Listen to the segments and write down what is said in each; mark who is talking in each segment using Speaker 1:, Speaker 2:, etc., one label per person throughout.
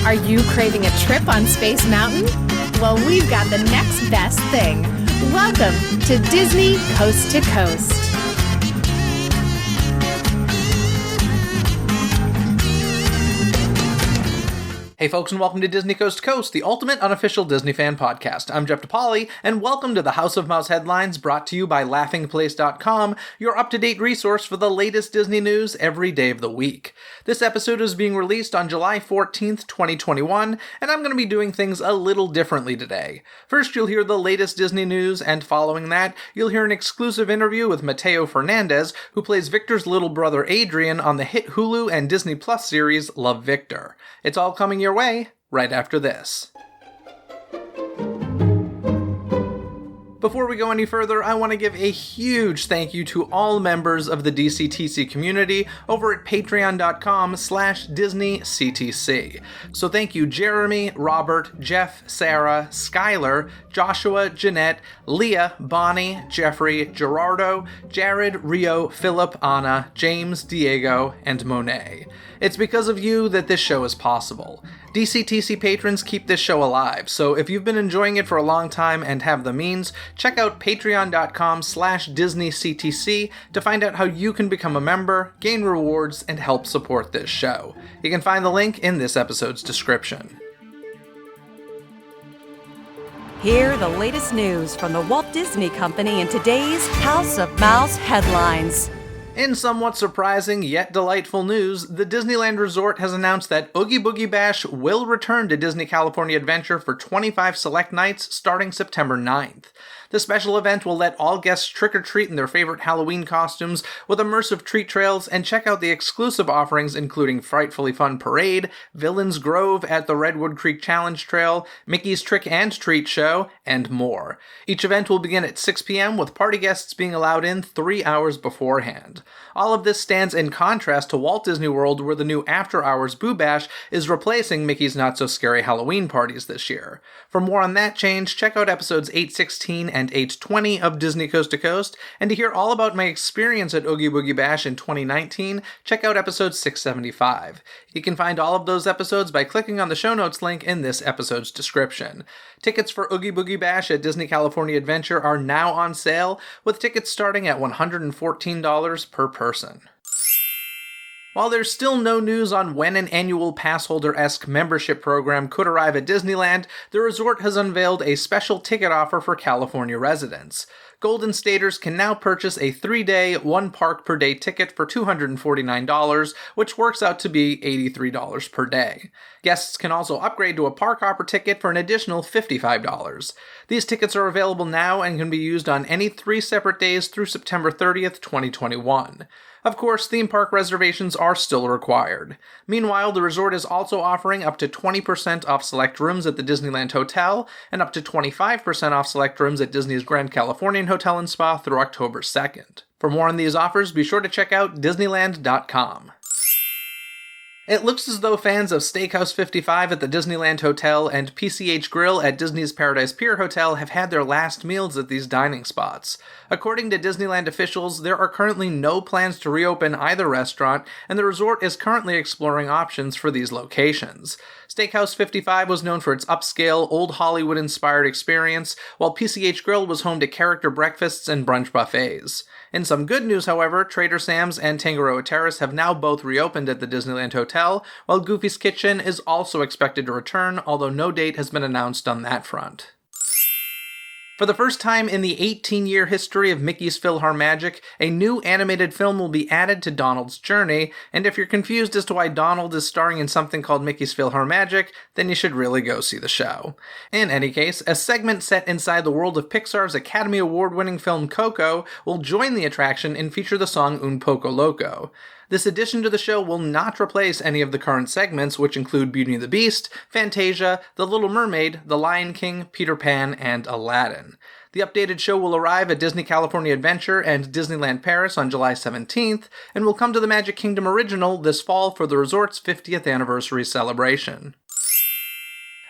Speaker 1: Are you craving a trip on Space Mountain? Well, we've got the next best thing. Welcome to Disney Coast to Coast.
Speaker 2: Hey folks, and welcome to Disney Coast to Coast, the ultimate unofficial Disney fan podcast. I'm Jeff DePauli, and welcome to the House of Mouse headlines brought to you by laughingplace.com, your up-to-date resource for the latest Disney news every day of the week. This episode is being released on July 14th, 2021, and I'm going to be doing things a little differently today. First, you'll hear the latest Disney news, and following that, you'll hear an exclusive interview with Mateo Fernandez, who plays Victor's little brother Adrian on the hit Hulu and Disney Plus series Love, Victor. It's all coming your way right after this. Before we go any further, I want to give a huge thank you to all members of the DCTC community over at patreon.com/DisneyCTC. So thank you Jeremy, Robert, Jeff, Sarah, Skylar, Joshua, Jeanette, Leah, Bonnie, Jeffrey, Gerardo, Jared, Rio, Philip, Anna, James, Diego, and Monet. It's because of you that this show is possible. DCTC patrons keep this show alive, so if you've been enjoying it for a long time and have the means, check out patreon.com/DisneyCTC to find out how you can become a member, gain rewards, and help support this show. You can find the link in this episode's description.
Speaker 3: Hear the latest news from the Walt Disney Company in today's House of Mouse headlines.
Speaker 2: In somewhat surprising yet delightful news, the Disneyland Resort has announced that Oogie Boogie Bash will return to Disney California Adventure for 25 select nights starting September 9th. The special event will let all guests trick-or-treat in their favorite Halloween costumes with immersive treat trails and check out the exclusive offerings including Frightfully Fun Parade, Villains Grove at the Redwood Creek Challenge Trail, Mickey's Trick and Treat Show, and more. Each event will begin at 6 p.m. with party guests being allowed in 3 hours beforehand. All of this stands in contrast to Walt Disney World, where the new after-hours Boo Bash is replacing Mickey's Not-So-Scary Halloween parties this year. For more on that change, check out episodes 816 and 820 of Disney Coast to Coast, and to hear all about my experience at Oogie Boogie Bash in 2019, check out episode 675. You can find all of those episodes by clicking on the show notes link in this episode's description. Tickets for Oogie Boogie Bash at Disney California Adventure are now on sale, with tickets starting at $114 per person. While there's still no news on when an annual pass holder-esque membership program could arrive at Disneyland, the resort has unveiled a special ticket offer for California residents. Golden Staters can now purchase a 3-day, 1-park-per-day ticket for $249, which works out to be $83 per day. Guests can also upgrade to a Park Hopper ticket for an additional $55. These tickets are available now and can be used on any 3 separate days through September 30th, 2021. Of course, theme park reservations are still required. Meanwhile, the resort is also offering up to 20% off select rooms at the Disneyland Hotel and up to 25% off select rooms at Disney's Grand Californian Hotel and Spa through October 2nd. For more on these offers, be sure to check out Disneyland.com. It looks as though fans of Steakhouse 55 at the Disneyland Hotel and PCH Grill at Disney's Paradise Pier Hotel have had their last meals at these dining spots. According to Disneyland officials, there are currently no plans to reopen either restaurant, and the resort is currently exploring options for these locations. Steakhouse 55 was known for its upscale, old Hollywood-inspired experience, while PCH Grill was home to character breakfasts and brunch buffets. In some good news, however, Trader Sam's and Tangaroa Terrace have now both reopened at the Disneyland Hotel, while Goofy's Kitchen is also expected to return, although no date has been announced on that front. For the first time in the 18-year history of Mickey's PhilharMagic, a new animated film will be added to Donald's journey, and if you're confused as to why Donald is starring in something called Mickey's PhilharMagic, then you should really go see the show. In any case, a segment set inside the world of Pixar's Academy Award-winning film Coco will join the attraction and feature the song Un Poco Loco. This addition to the show will not replace any of the current segments, which include Beauty and the Beast, Fantasia, The Little Mermaid, The Lion King, Peter Pan, and Aladdin. The updated show will arrive at Disney California Adventure and Disneyland Paris on July 17th, and will come to the Magic Kingdom Original this fall for the resort's 50th anniversary celebration.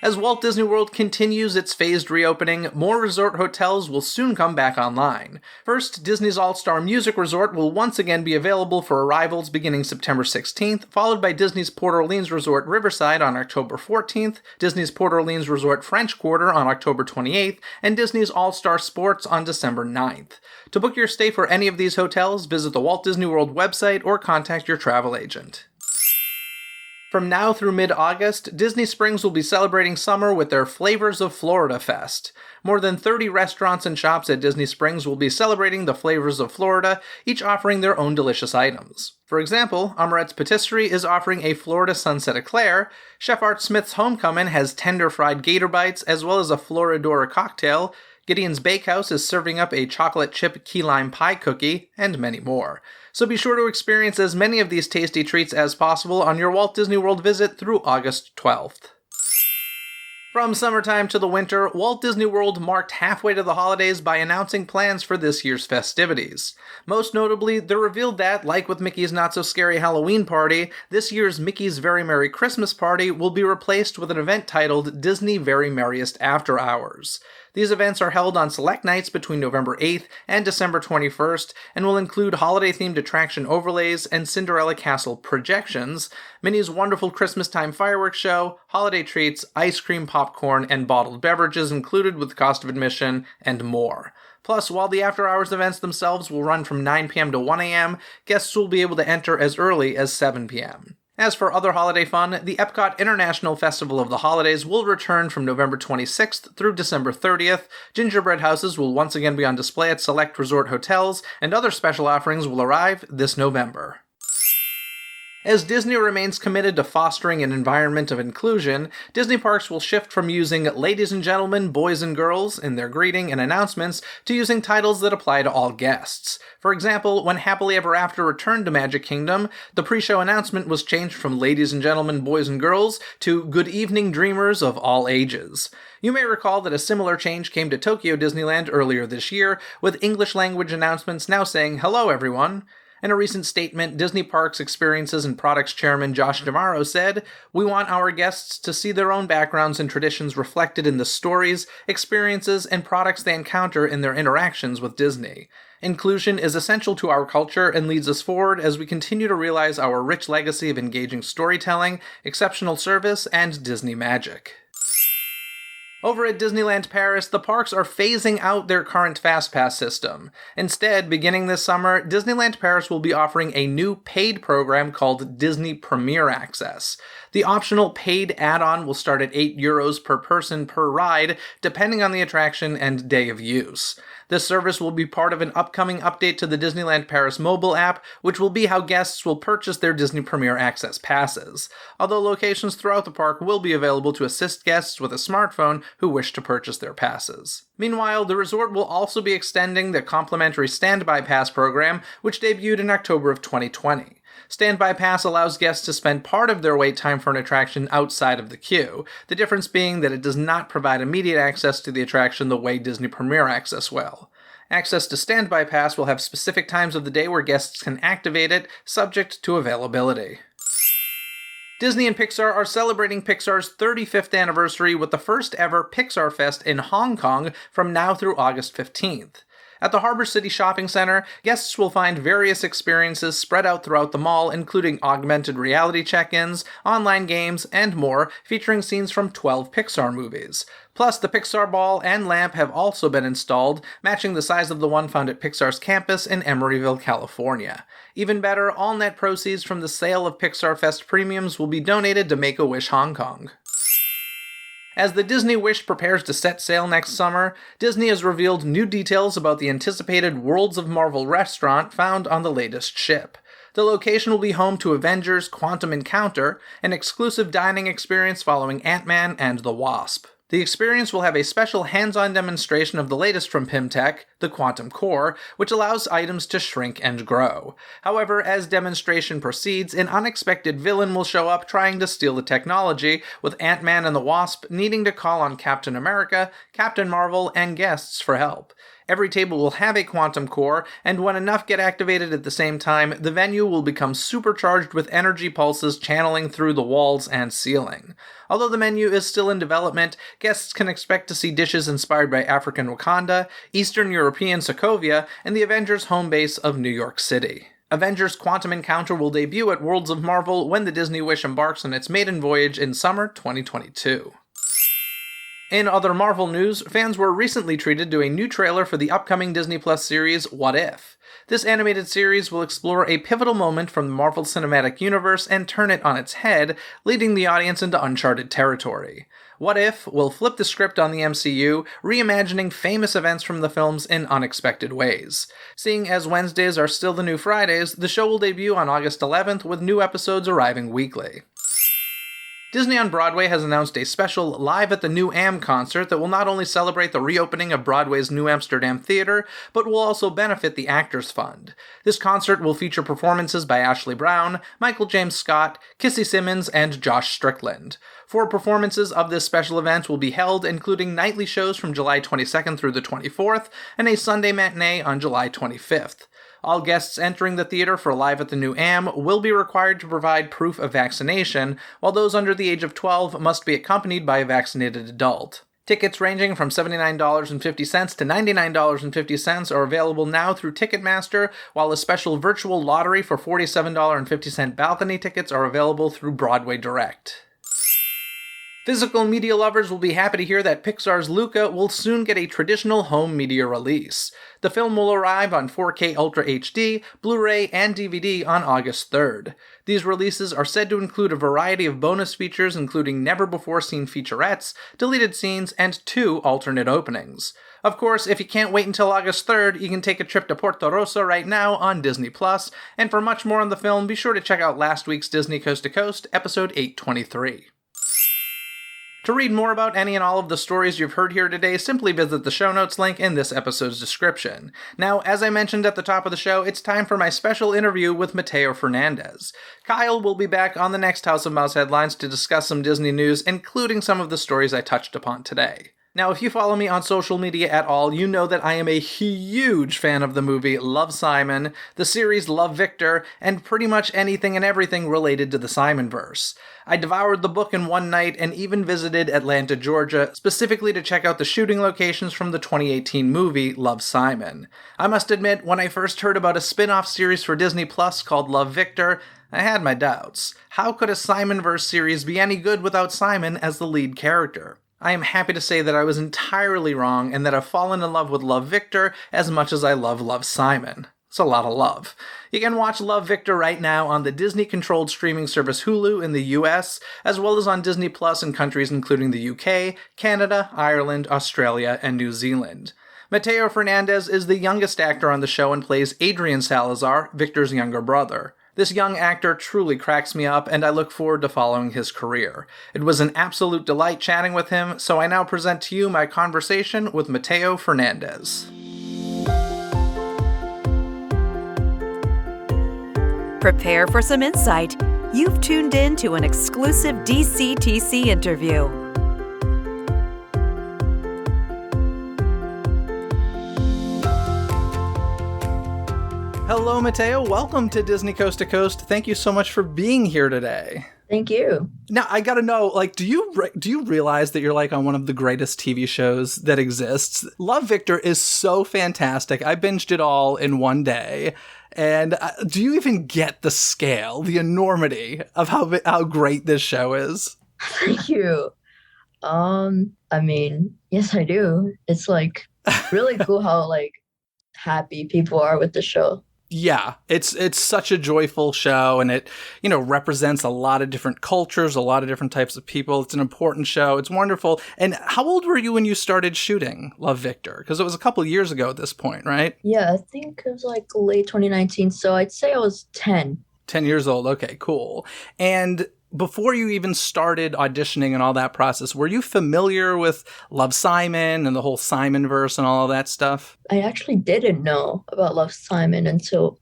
Speaker 2: As Walt Disney World continues its phased reopening, more resort hotels will soon come back online. First, Disney's All-Star Music Resort will once again be available for arrivals beginning September 16th, followed by Disney's Port Orleans Resort Riverside on October 14th, Disney's Port Orleans Resort French Quarter on October 28th, and Disney's All-Star Sports on December 9th. To book your stay for any of these hotels, visit the Walt Disney World website or contact your travel agent. From now through mid-August, Disney Springs will be celebrating summer with their Flavors of Florida Fest. More than 30 restaurants and shops at Disney Springs will be celebrating the flavors of Florida, each offering their own delicious items. For example, Amorette's Patisserie is offering a Florida Sunset Eclair, Chef Art Smith's Homecoming has tender fried gator bites as well as a Floridora cocktail, Gideon's Bakehouse is serving up a chocolate chip key lime pie cookie, and many more. So be sure to experience as many of these tasty treats as possible on your Walt Disney World visit through August 12th. From summertime to the winter, Walt Disney World marked halfway to the holidays by announcing plans for this year's festivities. Most notably, they revealed that, like with Mickey's Not-So-Scary Halloween Party, this year's Mickey's Very Merry Christmas Party will be replaced with an event titled Disney Very Merriest After Hours. These events are held on select nights between November 8th and December 21st and will include holiday-themed attraction overlays and Cinderella Castle projections, Minnie's Wonderful Christmas Time fireworks show, holiday treats, ice cream, popcorn, and bottled beverages included with cost of admission, and more. Plus, while the after-hours events themselves will run from 9 p.m. to 1 a.m., guests will be able to enter as early as 7 p.m. As for other holiday fun, the Epcot International Festival of the Holidays will return from November 26th through December 30th, gingerbread houses will once again be on display at select resort hotels, and other special offerings will arrive this November. As Disney remains committed to fostering an environment of inclusion, Disney parks will shift from using ladies and gentlemen, boys and girls in their greeting and announcements to using titles that apply to all guests. For example, when Happily Ever After returned to Magic Kingdom, the pre-show announcement was changed from ladies and gentlemen, boys and girls to good evening dreamers of all ages. You may recall that a similar change came to Tokyo Disneyland earlier this year, with English language announcements now saying hello everyone. In a recent statement, Disney Parks Experiences and Products Chairman Josh DeMaro said, "We want our guests to see their own backgrounds and traditions reflected in the stories, experiences, and products they encounter in their interactions with Disney. Inclusion is essential to our culture and leads us forward as we continue to realize our rich legacy of engaging storytelling, exceptional service, and Disney magic." Over at Disneyland Paris, the parks are phasing out their current FastPass system. Instead, beginning this summer, Disneyland Paris will be offering a new paid program called Disney Premier Access. The optional paid add-on will start at €8 per person per ride, depending on the attraction and day of use. This service will be part of an upcoming update to the Disneyland Paris mobile app, which will be how guests will purchase their Disney Premier Access passes, although locations throughout the park will be available to assist guests with a smartphone who wish to purchase their passes. Meanwhile, the resort will also be extending the complimentary Standby Pass program, which debuted in October of 2020. Standby Pass allows guests to spend part of their wait time for an attraction outside of the queue, the difference being that it does not provide immediate access to the attraction the way Disney Premier Access will. Access to Standby Pass will have specific times of the day where guests can activate it, subject to availability. Disney and Pixar are celebrating Pixar's 35th anniversary with the first ever Pixar Fest in Hong Kong from now through August 15th. At the Harbor City Shopping Center, guests will find various experiences spread out throughout the mall, including augmented reality check-ins, online games, and more, featuring scenes from 12 Pixar movies. Plus, the Pixar ball and lamp have also been installed, matching the size of the one found at Pixar's campus in Emeryville, California. Even better, all net proceeds from the sale of Pixar Fest premiums will be donated to Make-A-Wish Hong Kong. As the Disney Wish prepares to set sail next summer, Disney has revealed new details about the anticipated Worlds of Marvel restaurant found on the latest ship. The location will be home to Avengers Quantum Encounter, an exclusive dining experience following Ant-Man and the Wasp. The experience will have a special hands-on demonstration of the latest from PimTech, the Quantum Core, which allows items to shrink and grow. However, as demonstration proceeds, an unexpected villain will show up trying to steal the technology, with Ant-Man and the Wasp needing to call on Captain America, Captain Marvel, and guests for help. Every table will have a quantum core, and when enough get activated at the same time, the venue will become supercharged with energy pulses channeling through the walls and ceiling. Although the menu is still in development, guests can expect to see dishes inspired by African Wakanda, Eastern European Sokovia, and the Avengers' home base of New York City. Avengers Quantum Encounter will debut at Worlds of Marvel when the Disney Wish embarks on its maiden voyage in summer 2022. In other Marvel news, fans were recently treated to a new trailer for the upcoming Disney Plus series What If? This animated series will explore a pivotal moment from the Marvel Cinematic Universe and turn it on its head, leading the audience into uncharted territory. What If will flip the script on the MCU, reimagining famous events from the films in unexpected ways. Seeing as Wednesdays are still the new Fridays, the show will debut on August 11th with new episodes arriving weekly. Disney on Broadway has announced a special Live at the New Am concert that will not only celebrate the reopening of Broadway's New Amsterdam Theatre, but will also benefit the Actors Fund. This concert will feature performances by Ashley Brown, Michael James Scott, Kissy Simmons, and Josh Strickland. 4 performances of this special event will be held, including nightly shows from July 22nd through the 24th, and a Sunday matinee on July 25th. All guests entering the theater for Live at the New Am will be required to provide proof of vaccination, while those under the age of 12 must be accompanied by a vaccinated adult. Tickets ranging from $79.50 to $99.50 are available now through Ticketmaster, while a special virtual lottery for $47.50 balcony tickets are available through Broadway Direct. Physical media lovers will be happy to hear that Pixar's Luca will soon get a traditional home media release. The film will arrive on 4K Ultra HD, Blu-ray, and DVD on August 3rd. These releases are said to include a variety of bonus features including never-before-seen featurettes, deleted scenes, and 2 alternate openings. Of course, if you can't wait until August 3rd, you can take a trip to Porto Rosso right now on Disney+, and for much more on the film, be sure to check out last week's Disney Coast to Coast, episode 823. To read more about any and all of the stories you've heard here today, simply visit the show notes link in this episode's description. Now, as I mentioned at the top of the show, it's time for my special interview with Mateo Fernandez. Kyle will be back on the next House of Mouse Headlines to discuss some Disney news, including some of the stories I touched upon today. Now, if you follow me on social media at all, you know that I am a huge fan of the movie Love, Simon, the series Love, Victor, and pretty much anything and everything related to the Simonverse. I devoured the book in one night and even visited Atlanta, Georgia, specifically to check out the shooting locations from the 2018 movie Love, Simon. I must admit, when I first heard about a spin-off series for Disney Plus called Love, Victor, I had my doubts. How could a Simonverse series be any good without Simon as the lead character? I am happy to say that I was entirely wrong and that I've fallen in love with Love Victor as much as I love Love Simon. It's a lot of love. You can watch Love Victor right now on the Disney-controlled streaming service Hulu in the US, as well as on Disney Plus in countries including the UK, Canada, Ireland, Australia, and New Zealand. Mateo Fernandez is the youngest actor on the show and plays Adrian Salazar, Victor's younger brother. This young actor truly cracks me up, and I look forward to following his career. It was an absolute delight chatting with him, so I now present to you my conversation with Mateo Fernandez.
Speaker 3: Prepare for some insight. You've tuned in to an exclusive DCTC interview.
Speaker 2: Hello, Mateo. Welcome to Disney Coast to Coast. Thank you so much for being here today.
Speaker 4: Thank you.
Speaker 2: Now, I gotta know, do you realize that you're on one of the greatest TV shows that exists? Love, Victor is so fantastic. I binged it all in one day. And do you even get the scale, the enormity of how great this show is?
Speaker 4: Thank you. Yes, I do. It's really cool how happy people are with the show.
Speaker 2: Yeah, it's such a joyful show, and it, represents a lot of different cultures, a lot of different types of people. It's an important show. It's wonderful. And how old were you when you started shooting Love, Victor? Because it was a couple years ago at this point, right?
Speaker 4: Yeah, I think it was late 2019. So I'd say I was 10.
Speaker 2: 10 years old. Okay, cool. And before you even started auditioning and all that process, were you familiar with Love, Simon and the whole Simonverse and all of that stuff?
Speaker 4: I actually didn't know about Love, Simon until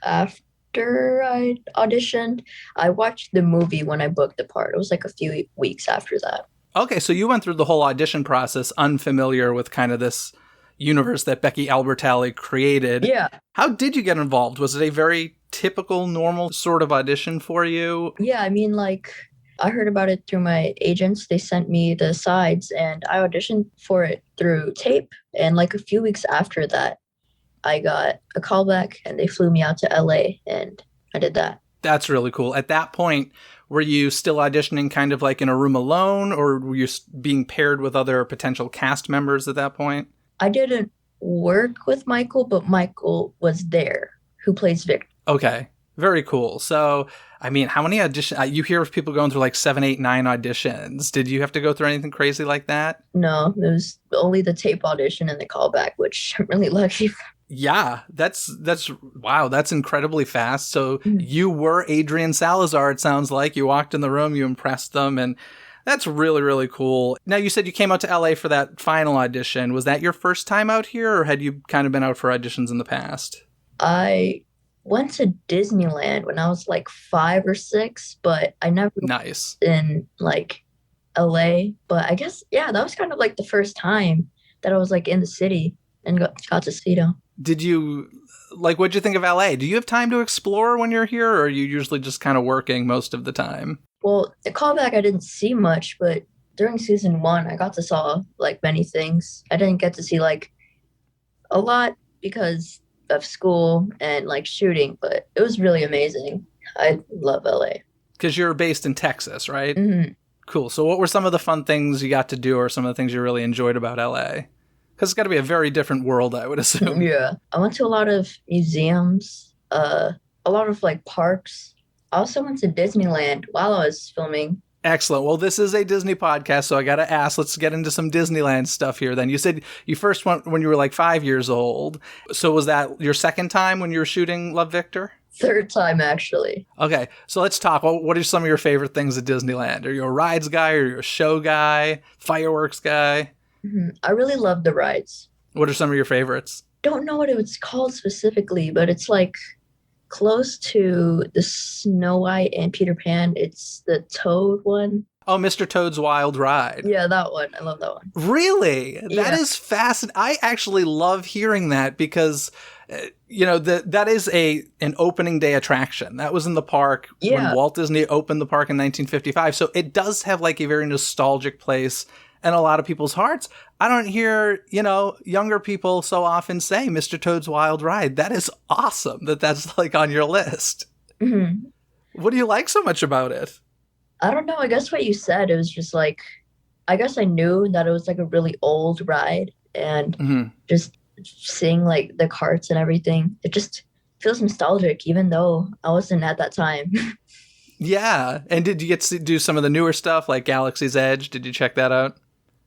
Speaker 4: after I auditioned. I watched the movie when I booked the part. It was a few weeks after that.
Speaker 2: Okay, so you went through the whole audition process unfamiliar with kind of this, universe that Becky Albertalli created.
Speaker 4: Yeah.
Speaker 2: How did you get involved? Was it a very typical, normal sort of audition for you?
Speaker 4: Yeah, I mean, like, I heard about it through my agents. They sent me the sides, and I auditioned for it through tape. And like a few weeks after that, I got a callback, and they flew me out to LA, and I did that.
Speaker 2: That's really cool. At that point, were you still auditioning kind of like in a room alone, or were you being paired with other potential cast members at that point?
Speaker 4: I didn't work with Michael, but Michael was there, who plays Victor.
Speaker 2: Okay. Very cool. So, I mean, how many auditions? You hear of people going through like 7, 8, 9 auditions. Did you have to go through anything crazy like that?
Speaker 4: No, it was only the tape audition and the callback, which I'm really lucky for.
Speaker 2: Yeah, that's wow, that's incredibly fast. So you were Adrian Salazar, it sounds like. You walked in the room, you impressed them, and that's really, really cool. Now, you said you came out to LA for that final audition. Was that your first time out here, or had you kind of been out for auditions in the past?
Speaker 4: I went to Disneyland when I was like 5 or 6, but I never
Speaker 2: Nice.
Speaker 4: in like LA. But I guess, yeah, that was kind of like the first time that I was like in the city and got to see them.
Speaker 2: Did you, like, what'd you think of LA? Do you have time to explore when you're here, or are you usually just kind of working most of the time?
Speaker 4: Well, the callback, I didn't see much, but during season 1, I got to saw like many things. I didn't get to see like a lot because of school and like shooting, but it was really amazing. I love LA.
Speaker 2: Because you're based in Texas, right?
Speaker 4: Mm-hmm.
Speaker 2: Cool. So what were some of the fun things you got to do, or some of the things you really enjoyed about LA? Because it's got to be a very different world, I would assume.
Speaker 4: Yeah. I went to a lot of museums, a lot of like parks. I also went to Disneyland while I was filming.
Speaker 2: Excellent. Well, this is a Disney podcast, so I got to ask, let's get into some Disneyland stuff here then. You said you first went when you were like 5 years old. So was that your second time when you were shooting Love, Victor?
Speaker 4: Third time, actually.
Speaker 2: Okay, so let's talk. What are some of your favorite things at Disneyland? Are you a rides guy? Are you a show guy? Fireworks guy?
Speaker 4: Mm-hmm. I really love the rides.
Speaker 2: What are some of your favorites?
Speaker 4: Don't know what it was called specifically, but it's like close to the Snow White and Peter Pan. It's the Toad one.
Speaker 2: Oh, Mr. Toad's Wild Ride.
Speaker 4: Yeah, that one. I love that one.
Speaker 2: Really?
Speaker 4: Yeah.
Speaker 2: That is fascinating. I actually love hearing that because, that is an opening day attraction. That was in the park when Walt Disney opened the park in 1955. So it does have like a very nostalgic place in a lot of people's hearts. I don't hear, younger people so often say Mr. Toad's Wild Ride. That is awesome that that's like on your list.
Speaker 4: Mm-hmm.
Speaker 2: What do you like so much about it?
Speaker 4: I don't know. I guess what you said, it was just like, I guess I knew that it was like a really old ride, and just seeing like the carts and everything, it just feels nostalgic, even though I wasn't at that time.
Speaker 2: Yeah. And did you get to do some of the newer stuff like Galaxy's Edge? Did you check that out?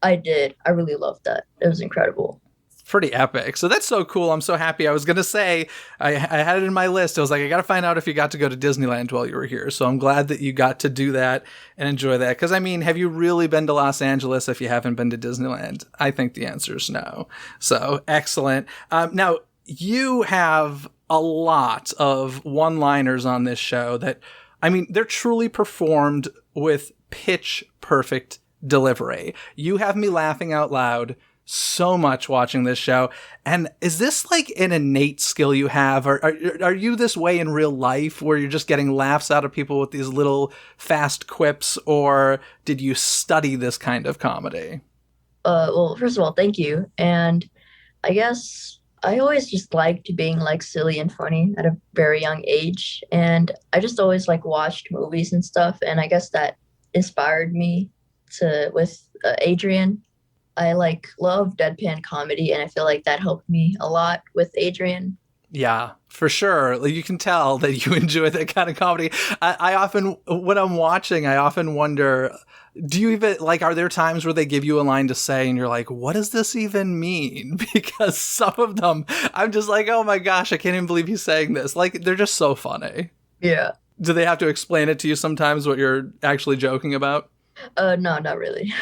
Speaker 4: I did. I really loved that. It was incredible.
Speaker 2: Pretty epic. So that's so cool. I'm so happy. I was going to say, I had it in my list. I was like, I got to find out if you got to go to Disneyland while you were here. So I'm glad that you got to do that and enjoy that. Because, I mean, have you really been to Los Angeles if you haven't been to Disneyland? I think the answer is no. So excellent. Now, you have a lot of one-liners on this show that, I mean, they're truly performed with pitch perfect delivery. You have me laughing out loud so much watching this show. And is this like an innate skill you have? Or are you this way in real life where you're just getting laughs out of people with these little fast quips? Or did you study this kind of comedy?
Speaker 4: Well, first of all, thank you. And I guess I always just liked being like silly and funny at a very young age. And I just always like watched movies and stuff. And I guess that inspired me with Adrian. I like love deadpan comedy, and I feel like that helped me a lot with Adrian.
Speaker 2: Yeah, for sure. You can tell that you enjoy that kind of comedy. I often, when I'm watching, I often wonder, do you even, like, are there times where they give you a line to say and you're like, what does this even mean? Because some of them, I'm just like, oh my gosh, I can't even believe he's saying this. Like, they're just so funny.
Speaker 4: Yeah.
Speaker 2: Do they have to explain it to you sometimes what you're actually joking about?
Speaker 4: No, not really.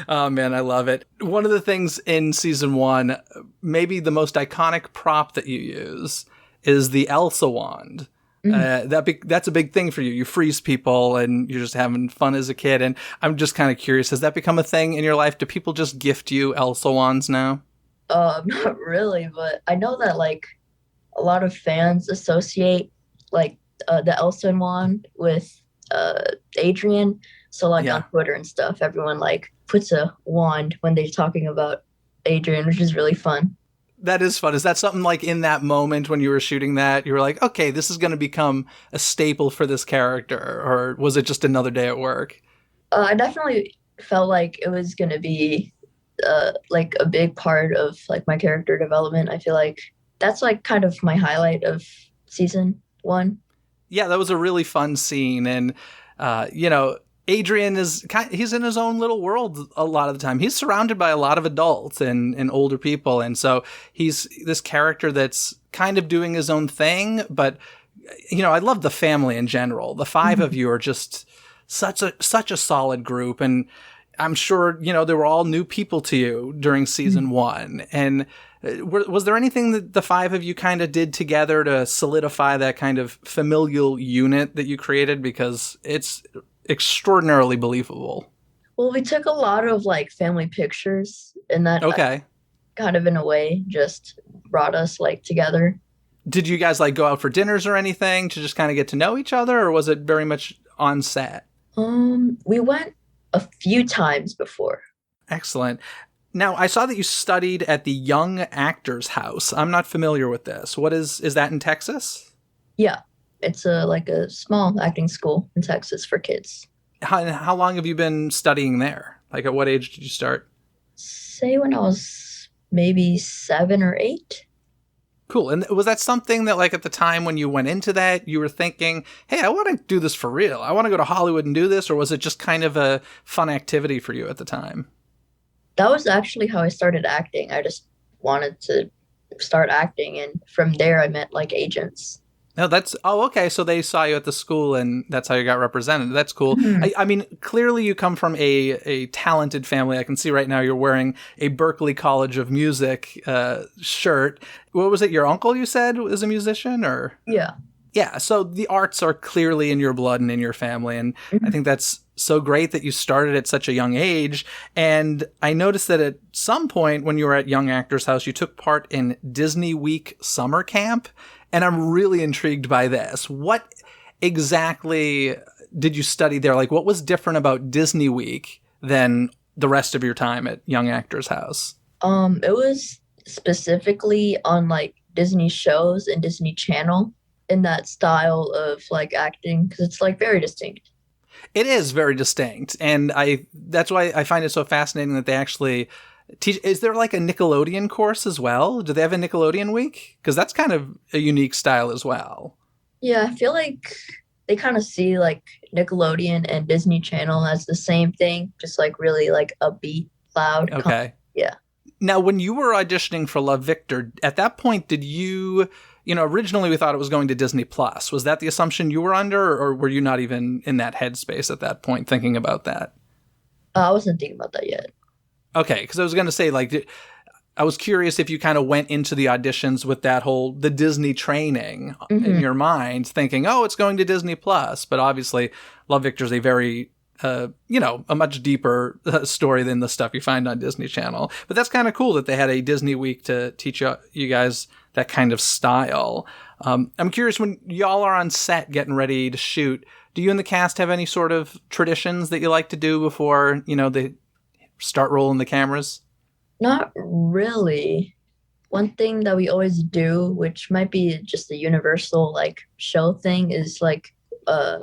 Speaker 2: Oh man, I love it. One of the things in season 1, maybe the most iconic prop that you use is the Elsa wand. That's a big thing for you. You freeze people and you're just having fun as a kid. And I'm just kind of curious, has that become a thing in your life? Do people just gift you Elsa wands now?
Speaker 4: Not really, but I know that like a lot of fans associate like the Elsa wand with Adrian. So like on Twitter and stuff, everyone like puts a wand when they're talking about Adrian, which is really fun.
Speaker 2: That is fun. Is that something like in that moment when you were shooting that, you were like, okay, this is going to become a staple for this character? Or was it just another day at work?
Speaker 4: I definitely felt like it was going to be like a big part of like my character development. I feel like that's like kind of my highlight of season 1.
Speaker 2: Yeah, that was a really fun scene. And, Adrian he's in his own little world a lot of the time. He's surrounded by a lot of adults and older people. And so he's this character that's kind of doing his own thing. But, I love the family in general. The 5 of you are just such a solid group. And I'm sure, they were all new people to you during season 1. And was there anything that the 5 of you kind of did together to solidify that kind of familial unit that you created? Because it's extraordinarily believable.
Speaker 4: Well, we took a lot of like family pictures, and that kind of in a way just brought us like together.
Speaker 2: Did you guys like go out for dinners or anything to just kind of get to know each other, or was it very much on set?
Speaker 4: We went a few times before.
Speaker 2: Excellent. Now, I saw that you studied at the Young Actors House. I'm not familiar with this. What is that in Texas?
Speaker 4: Yeah. It's like a small acting school in Texas for kids.
Speaker 2: How long have you been studying there? Like, at what age did you start?
Speaker 4: Say when I was maybe 7 or 8.
Speaker 2: Cool. And was that something that, like, at the time when you went into that, you were thinking, hey, I want to do this for real. I want to go to Hollywood and do this? Or was it just kind of a fun activity for you at the time?
Speaker 4: That was actually how I started acting. I just wanted to start acting. And from there, I met, like, agents.
Speaker 2: No, okay. So they saw you at the school and that's how you got represented. That's cool. Mm-hmm. I mean, clearly you come from a talented family. I can see right now you're wearing a Berklee College of Music shirt. What was it? Your uncle, you said, is a musician, or?
Speaker 4: Yeah.
Speaker 2: Yeah. So the arts are clearly in your blood and in your family. And I think that's so great that you started at such a young age. And I noticed that at some point when you were at Young Actors House, you took part in Disney Week summer camp. And I'm really intrigued by this. What exactly did you study there? Like, what was different about Disney Week than the rest of your time at Young Actors House?
Speaker 4: It was specifically on like Disney shows and Disney Channel in that style of like acting, because it's like very distinct.
Speaker 2: It is very distinct. And that's why I find it so fascinating that they actually teach. Is there like a Nickelodeon course as well? Do they have a Nickelodeon week? Because that's kind of a unique style as well.
Speaker 4: Yeah, I feel like they kind of see like Nickelodeon and Disney Channel as the same thing, just like really like upbeat, loud.
Speaker 2: Okay.
Speaker 4: Yeah.
Speaker 2: Now, when you were auditioning for Love Victor, at that point, did originally we thought it was going to Disney Plus. Was that the assumption you were under, or were you not even in that headspace at that point thinking about that?
Speaker 4: I wasn't thinking about that yet.
Speaker 2: Okay, because I was going to say, like, I was curious if you kind of went into the auditions with the Disney training in your mind, thinking, oh, it's going to Disney Plus. But obviously, Love Victor is a very, a much deeper story than the stuff you find on Disney Channel. But that's kind of cool that they had a Disney week to teach you guys that kind of style. I'm curious, when y'all are on set getting ready to shoot, do you and the cast have any sort of traditions that you like to do before, they start rolling the cameras?
Speaker 4: Not really. One thing that we always do, which might be just a universal like show thing, is like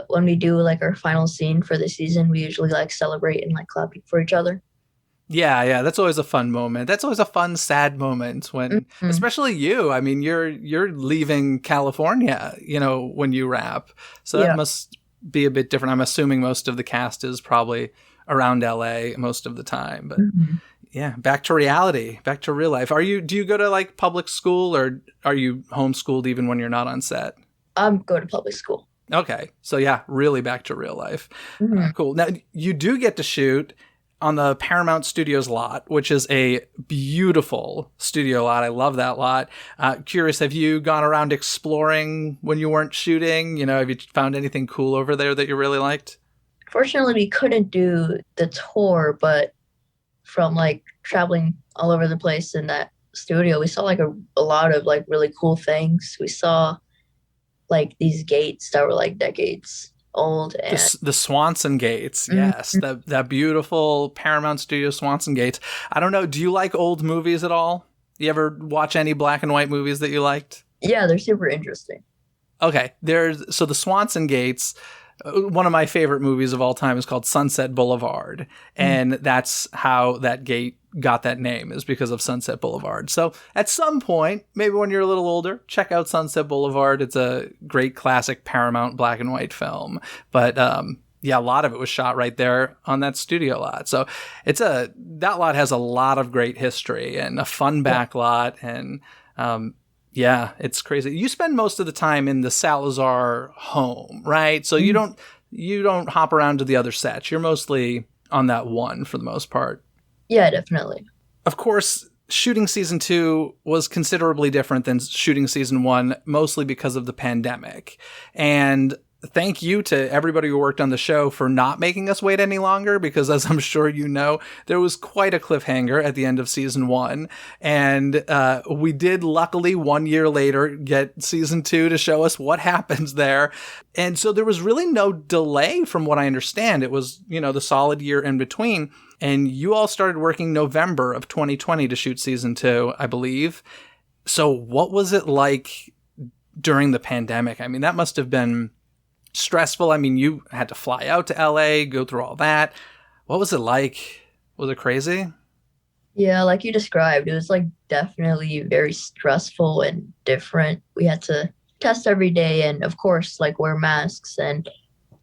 Speaker 4: when we do like our final scene for the season, we usually like celebrate and like clap for each other.
Speaker 2: Yeah, that's always a fun moment. That's always a fun, sad moment when, especially you. I mean, you're leaving California, when you wrap. So that must be a bit different. I'm assuming most of the cast is probably around LA most of the time, but yeah, back to reality, back to real life. Do you go to like public school, or are you homeschooled even when you're not on set?
Speaker 4: Go to public school.
Speaker 2: Okay. So yeah, really back to real life. Cool. Now you do get to shoot on the Paramount Studios lot, which is a beautiful studio lot. I love that lot. Curious, have you gone around exploring when you weren't shooting? Have you found anything cool over there that you really liked?
Speaker 4: Fortunately, we couldn't do the tour, but from like traveling all over the place in that studio, we saw like a lot of like really cool things. We saw like these gates that were like decades old, and
Speaker 2: the Swanson gates. Yes, that beautiful Paramount Studio Swanson gates. I don't know, do you like old movies at all? You ever watch any black and white movies that you liked?
Speaker 4: Yeah, they're super interesting.
Speaker 2: Okay, so the Swanson gates, one of my favorite movies of all time is called Sunset Boulevard, and that's how that gate got that name, is because of Sunset Boulevard. So at some point, maybe when you're a little older, check out Sunset Boulevard. It's a great classic Paramount black and white film. But yeah, a lot of it was shot right there on that studio lot. So that lot has a lot of great history and a fun back lot. And yeah, it's crazy. You spend most of the time in the Salazar home, right? So you don't hop around to the other sets. You're mostly on that one for the most part.
Speaker 4: Yeah, definitely.
Speaker 2: Of course, shooting season 2 was considerably different than shooting season 1, mostly because of the pandemic. And thank you to everybody who worked on the show for not making us wait any longer, because as I'm sure you know, there was quite a cliffhanger at the end of season 1. And we did, luckily, 1 year later, get season 2 to show us what happens there. And so there was really no delay from what I understand. It was, the solid year in between. And you all started working November of 2020 to shoot season 2, I believe. So what was it like during the pandemic? I mean, that must have been stressful. I mean, you had to fly out to LA, go through all that. What was it like? Was it crazy?
Speaker 4: Yeah, like you described, it was like definitely very stressful and different. We had to test every day and of course like wear masks, and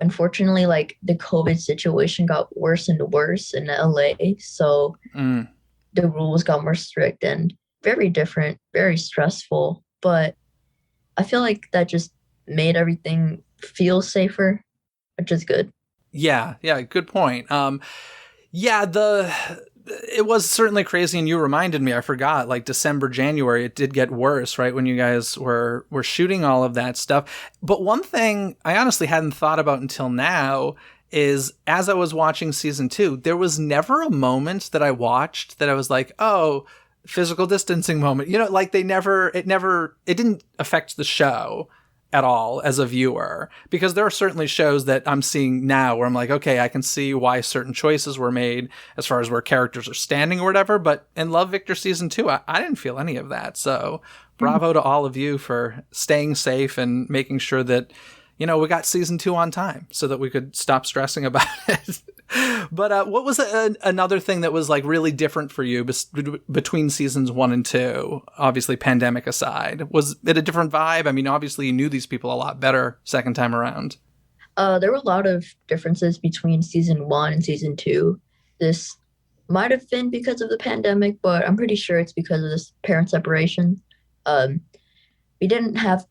Speaker 4: unfortunately like the COVID situation got worse and worse in LA. So the rules got more strict and very different, very stressful. But I feel like that just made everything feel safer, which is good.
Speaker 2: Yeah, good point. It was certainly crazy, and you reminded me, I forgot, like December, January, it did get worse, right, when you guys were shooting all of that stuff. But one thing I honestly hadn't thought about until now is, as I was watching season 2, there was never a moment that I watched that I was like, oh, physical distancing moment. Like it didn't affect the show at all as a viewer, because there are certainly shows that I'm seeing now where I'm like, okay, I can see why certain choices were made as far as where characters are standing or whatever. But in Love, Victor season 2, I didn't feel any of that. So bravo to all of you for staying safe and making sure that, we got season 2 on time so that we could stop stressing about it. But what was another thing that was like really different for you between seasons 1 and 2? Obviously, pandemic aside, was it a different vibe? I mean, obviously, you knew these people a lot better second time around.
Speaker 4: There were a lot of differences between season 1 and season 2. This might have been because of the pandemic, but I'm pretty sure it's because of this parent separation. We didn't have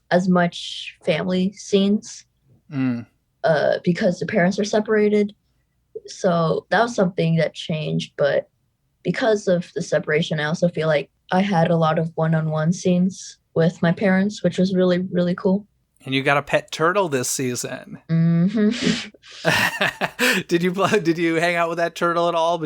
Speaker 4: as much family scenes because the parents are separated. So that was something that changed. But because of the separation, I also feel like I had a lot of one-on-one scenes with my parents, which was really, really cool.
Speaker 2: And you got a pet turtle this season.
Speaker 4: Mm-hmm.
Speaker 2: Did you hang out with that turtle at all?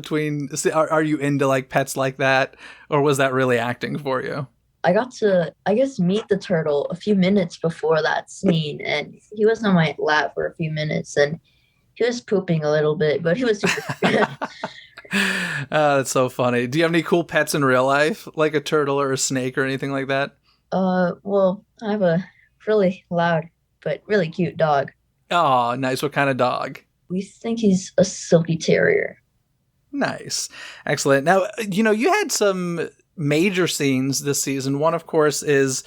Speaker 2: Are you into like pets like that, or was that really acting for you?
Speaker 4: I got to, I guess, meet the turtle a few minutes before that scene, and he was on my lap for a few minutes, and he was pooping a little bit, but he was super.
Speaker 2: That's so funny. Do you have any cool pets in real life, like a turtle or a snake or anything like that?
Speaker 4: Well, I have a really loud but really cute dog.
Speaker 2: Oh, nice. What kind of dog?
Speaker 4: We think he's a silky terrier.
Speaker 2: Nice. Excellent. Now, you had some major scenes this season. One, of course, is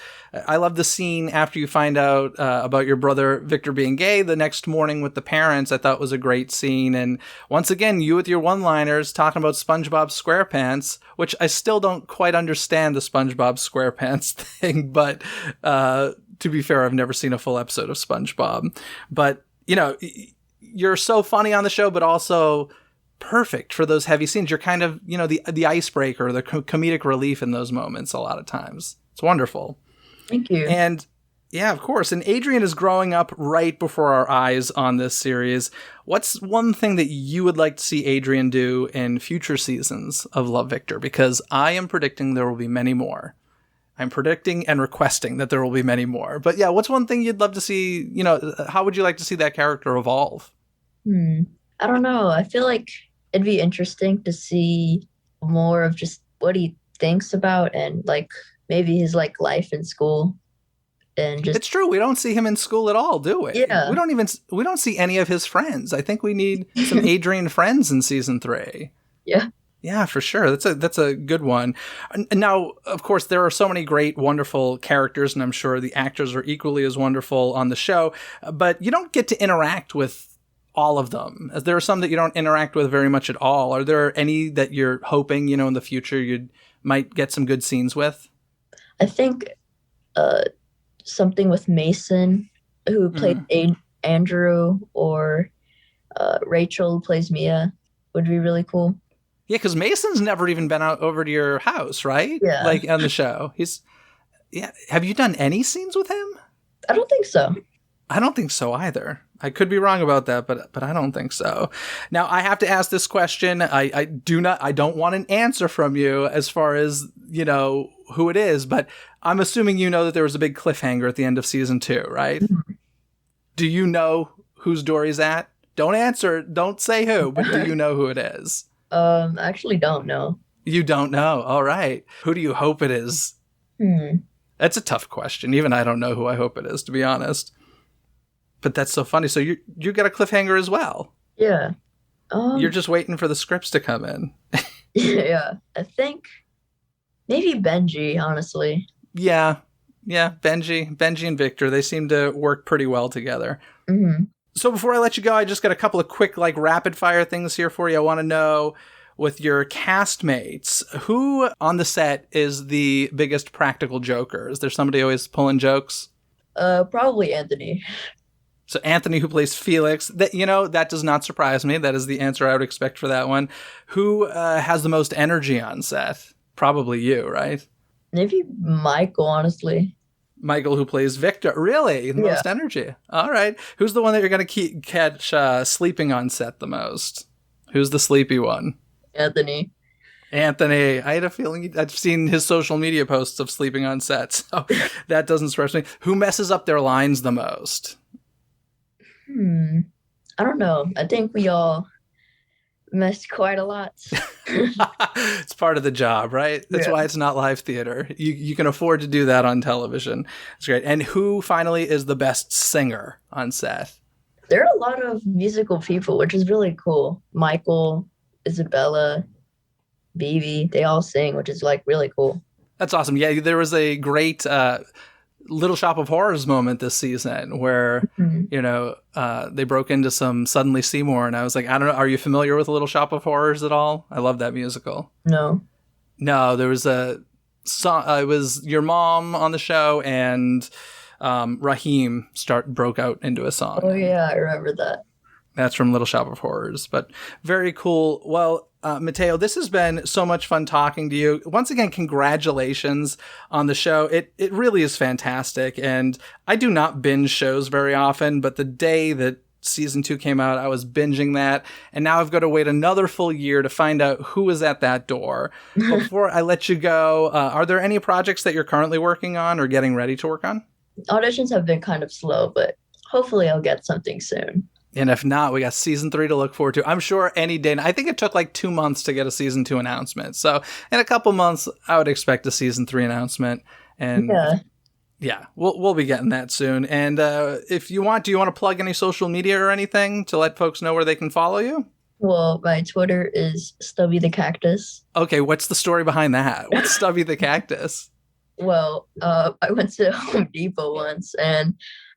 Speaker 2: I love the scene after you find out about your brother Victor being gay the next morning with the parents. I thought was a great scene. And once again, you with your one-liners talking about SpongeBob SquarePants, which I still don't quite understand the SpongeBob SquarePants thing. But to be fair, I've never seen a full episode of SpongeBob. But, you're so funny on the show, but also perfect for those heavy scenes. You're kind of, the icebreaker, the comedic relief in those moments a lot of times. It's wonderful.
Speaker 4: Thank you.
Speaker 2: And yeah, of course. And Adrian is growing up right before our eyes on this series. What's one thing that you would like to see Adrian do in future seasons of Love, Victor? Because I am predicting there will be many more. I'm predicting and requesting that there will be many more. But yeah, what's one thing you'd love to see? How would you like to see that character evolve?
Speaker 4: I don't know. I feel like it'd be interesting to see more of just what he thinks about and like maybe his like life in school. And just,
Speaker 2: it's true. We don't see him in school at all, do we?
Speaker 4: Yeah.
Speaker 2: We don't see any of his friends. I think we need some Adrian friends in season 3.
Speaker 4: Yeah.
Speaker 2: Yeah, for sure. That's a good one. Now, of course, there are so many great, wonderful characters, and I'm sure the actors are equally as wonderful on the show, but you don't get to interact with all of them. There are some that you don't interact with very much at all. Are there any that you're hoping, in the future you might get some good scenes with?
Speaker 4: I think something with Mason, who played Andrew, or Rachel, who plays Mia, would be really cool.
Speaker 2: Yeah, because Mason's never even been out over to your house, right?
Speaker 4: Yeah.
Speaker 2: Like on the show. Have you done any scenes with him?
Speaker 4: I don't think so.
Speaker 2: I don't think so either. I could be wrong about that, but I don't think so. Now, I have to ask this question. I don't want an answer from you as far as, who it is, but I'm assuming that there was a big cliffhanger at the end of season 2, right? Mm-hmm. Do you know whose door he's at? Don't answer. Don't say who, but do you know who it is?
Speaker 4: I actually don't know.
Speaker 2: You don't know? All right. Who do you hope it is? That's a tough question. Even I don't know who I hope it is, to be honest. But that's so funny. So you got a cliffhanger as well.
Speaker 4: Yeah.
Speaker 2: You're just waiting for the scripts to come in.
Speaker 4: Yeah. I think maybe Benji, honestly.
Speaker 2: Yeah. Benji and Victor, they seem to work pretty well together.
Speaker 4: Mm-hmm.
Speaker 2: So before I let you go, I just got a couple of quick, rapid fire things here for you. I want to know, with your castmates, who on the set is the biggest practical joker? Is there somebody always pulling jokes?
Speaker 4: Probably Anthony.
Speaker 2: So Anthony, who plays Felix, that does not surprise me. That is the answer I would expect for that one. Who has the most energy on set? Probably you, right?
Speaker 4: Maybe Michael, honestly.
Speaker 2: Michael, who plays Victor. Really? The most energy. All right. Who's the one that you're going to catch sleeping on set the most? Who's the sleepy one?
Speaker 4: Anthony.
Speaker 2: I had a feeling I've seen his social media posts of sleeping on set, so that doesn't surprise me. Who messes up their lines the most?
Speaker 4: I don't know. I think we all messed quite a lot.
Speaker 2: It's part of the job, right? That's why it's not live theater. You can afford to do that on television. It's great. And who finally is the best singer on set?
Speaker 4: There are a lot of musical people, which is really cool. Michael, Isabella, Bibi, they all sing, which is really cool.
Speaker 2: That's awesome. Yeah, there was a great Little Shop of Horrors moment this season where, they broke into some Suddenly Seymour, and I was like, I don't know, are you familiar with Little Shop of Horrors at all? I love that musical.
Speaker 4: No,
Speaker 2: there was a song, it was your mom on the show, and Raheem broke out into a song.
Speaker 4: Oh yeah, I remember that.
Speaker 2: That's from Little Shop of Horrors, but very cool. Well, Mateo, this has been so much fun talking to you. Once again, congratulations on the show. It really is fantastic. And I do not binge shows very often, but the day that season 2 came out, I was binging that. And now I've got to wait another full year to find out who is at that door. Before I let you go, are there any projects that you're currently working on or getting ready to work on?
Speaker 4: Auditions have been kind of slow, but hopefully I'll get something soon.
Speaker 2: And if not, we got season 3 to look forward to. I'm sure any day. I think it took 2 months to get a season 2 announcement. So in a couple months, I would expect a season 3 announcement. And we'll be getting that soon. And if you want, do you want to plug any social media or anything to let folks know where they can follow you?
Speaker 4: Well, my Twitter is Stubby the Cactus.
Speaker 2: Okay, what's the story behind that? What's Stubby the Cactus?
Speaker 4: Well, I went to Home Depot once and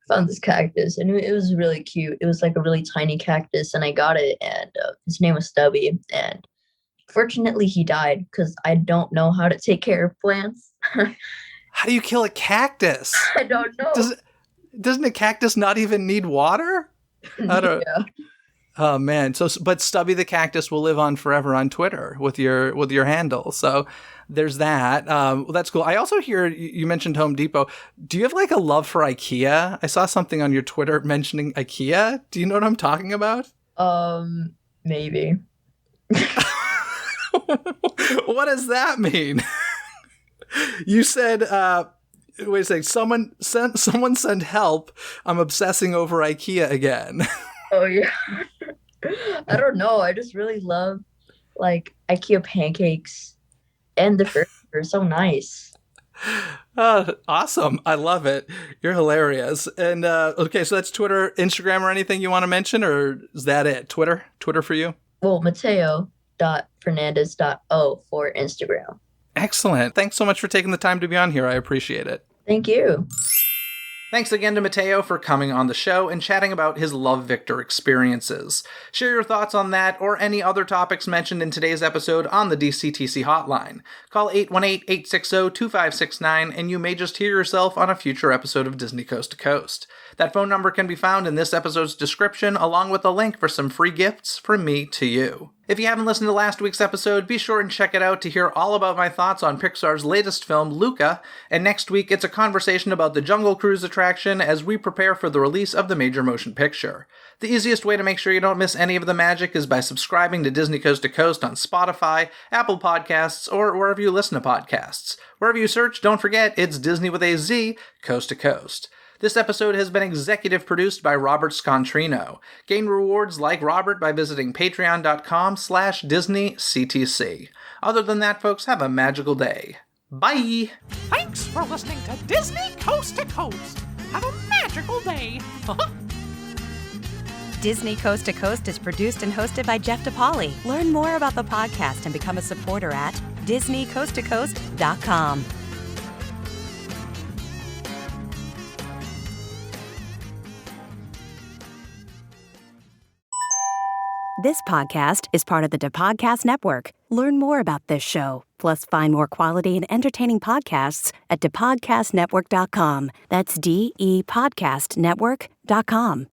Speaker 4: found this cactus, and it was really cute. It was a really tiny cactus, and I got it, and his name was Stubby. And fortunately, he died because I don't know how to take care of plants.
Speaker 2: How do you kill a cactus?
Speaker 4: I don't know.
Speaker 2: Doesn't a cactus not even need water? I don't. Oh man. But Stubby the Cactus will live on forever on Twitter with your handle. So there's that. Well, that's cool. I also hear you mentioned Home Depot. Do you have like a love for IKEA? I saw something on your Twitter mentioning IKEA. Do you know what I'm talking about?
Speaker 4: Maybe.
Speaker 2: What does that mean? You said, wait a second, someone send help. I'm obsessing over IKEA again.
Speaker 4: Oh yeah. I don't know. I just really love like IKEA pancakes and the furniture are so nice.
Speaker 2: Awesome. I love it. You're hilarious. And okay, so that's Twitter, Instagram, or anything you want to mention, or is that it? Twitter for you?
Speaker 4: Well, Mateo.Fernandez.o for Instagram.
Speaker 2: Excellent. Thanks so much for taking the time to be on here. I appreciate it.
Speaker 4: Thank you.
Speaker 2: Thanks again to Mateo for coming on the show and chatting about his Love Victor experiences. Share your thoughts on that or any other topics mentioned in today's episode on the DCTC hotline. Call 818-860-2569 and you may just hear yourself on a future episode of Disney Coast to Coast. That phone number can be found in this episode's description along with a link for some free gifts from me to you. If you haven't listened to last week's episode, be sure and check it out to hear all about my thoughts on Pixar's latest film, Luca. And next week, it's a conversation about the Jungle Cruise attraction as we prepare for the release of the major motion picture. The easiest way to make sure you don't miss any of the magic is by subscribing to Disney Coast to Coast on Spotify, Apple Podcasts, or wherever you listen to podcasts. Wherever you search, don't forget, it's Disney with a Z, Coast to Coast. This episode has been executive produced by Robert Scontrino. Gain rewards like Robert by visiting patreon.com/DisneyCTC. Other than that, folks, have a magical day. Bye!
Speaker 5: Thanks for listening to Disney Coast to Coast. Have a magical day.
Speaker 3: Disney Coast to Coast is produced and hosted by Jeff DePauli. Learn more about the podcast and become a supporter at DisneyCoastToCoast.com. This podcast is part of the DePodcast Network. Learn more about this show, plus find more quality and entertaining podcasts at DePodcastNetwork.com. That's DEPodcastNetwork.com.